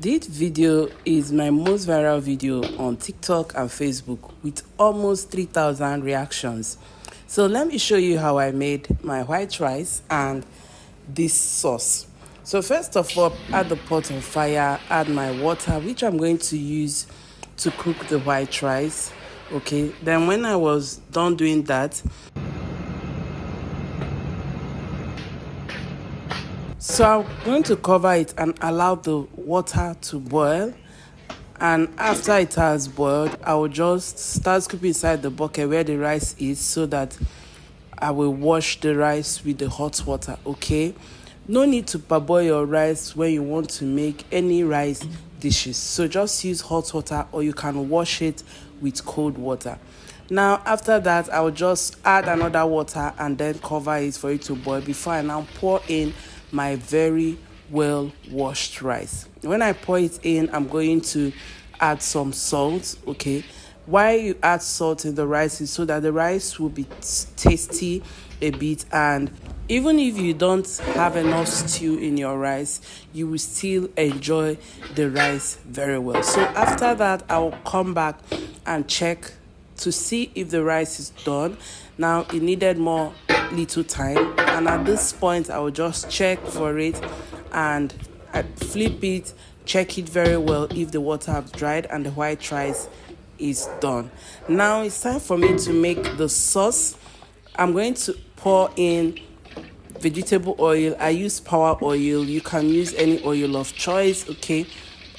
This video is my most viral video on TikTok and Facebook with almost 3,000 reactions. So let me show you how I made my white rice and this sauce. So first of all, add the pot on fire, add my water, which I'm going to use to cook the white rice. Okay, then when I was done doing that, so I'm going to cover it and allow the water to boil. And after it has boiled, I will just start scooping inside the bucket where the rice is so that I will wash the rice with the hot water, okay? No need to parboil your rice when you want to make any rice dishes. So just use hot water or you can wash it with cold water. Now, after that, I will just add another water and then cover it for it to boil before I now pour in my very well washed rice. When I pour it in, I'm going to add some salt, okay? Why you add salt in the rice is so that the rice will be tasty a bit, and even if you don't have enough stew in your rice, you will still enjoy the rice very well. So after that, I will come back and check to see if the rice is done. Now it needed more little time, and at this point I will just check for it and I flip it, check it very well if the water has dried and the white rice is done. Now it's time for me to make the sauce. I'm going to pour in vegetable oil. I use power oil. You can use any oil of choice, okay?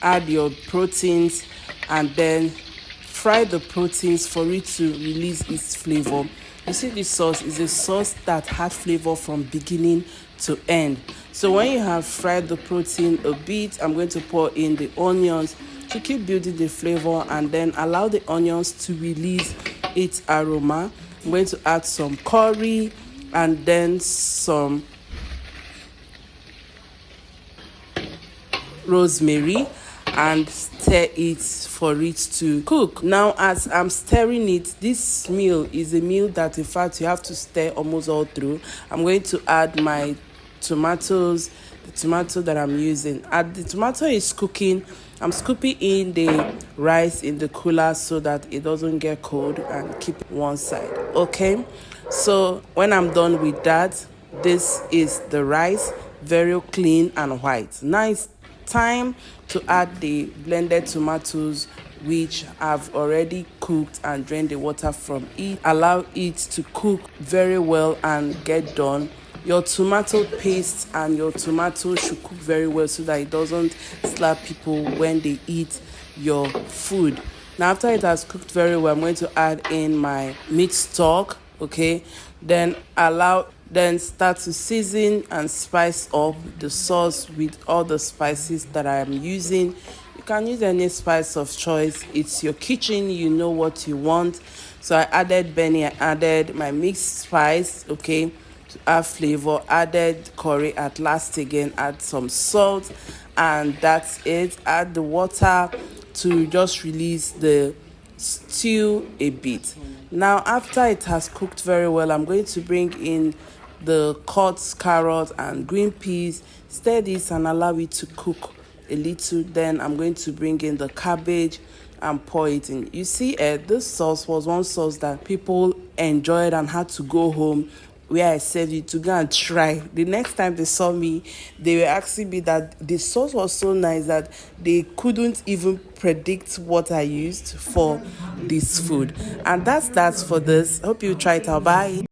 Add your proteins and then fry the proteins for it to release its flavor. You see, this sauce is a sauce that has flavor from beginning to end. So when you have fried the protein a bit, I'm going to pour in the onions to keep building the flavor and then allow the onions to release its aroma. I'm going to add some curry and then some rosemary and stir it for it to cook. Now, as I'm stirring it, this meal is a meal that in fact you have to stir almost all through. I'm going to add my tomatoes, the tomato that I'm using. As the tomato is cooking, I'm scooping in the rice in the cooler so that it doesn't get cold and keep it one side, okay? So when I'm done with that, this is the rice, very clean and white. Now it's time to add the blended tomatoes, which I've already cooked and drained the water from it. Allow it to cook very well and get done. Your tomato paste and your tomato should cook very well so that it doesn't slap people when they eat your food. Now after it has cooked very well, I'm going to add in my meat stock, okay? Then start to season and spice up the sauce with all the spices that I am using. You can use any spice of choice. It's your kitchen, you know what you want. So I added Benny, I added my mixed spice, okay, to add flavor, added curry at last again, add some salt, and that's it. Add the water to just release the stew a bit. Now after it has cooked very well, I'm going to bring in the cut carrot and green peas, stir this and allow it to cook a little. Then I'm going to bring in the cabbage and pour it in. You see, this sauce was one sauce that people enjoyed and had to go home where I served it to go and try. The next time they saw me, they were asking me that the sauce was so nice that they couldn't even predict what I used for this food. And that's for this. Hope you try it out. Bye.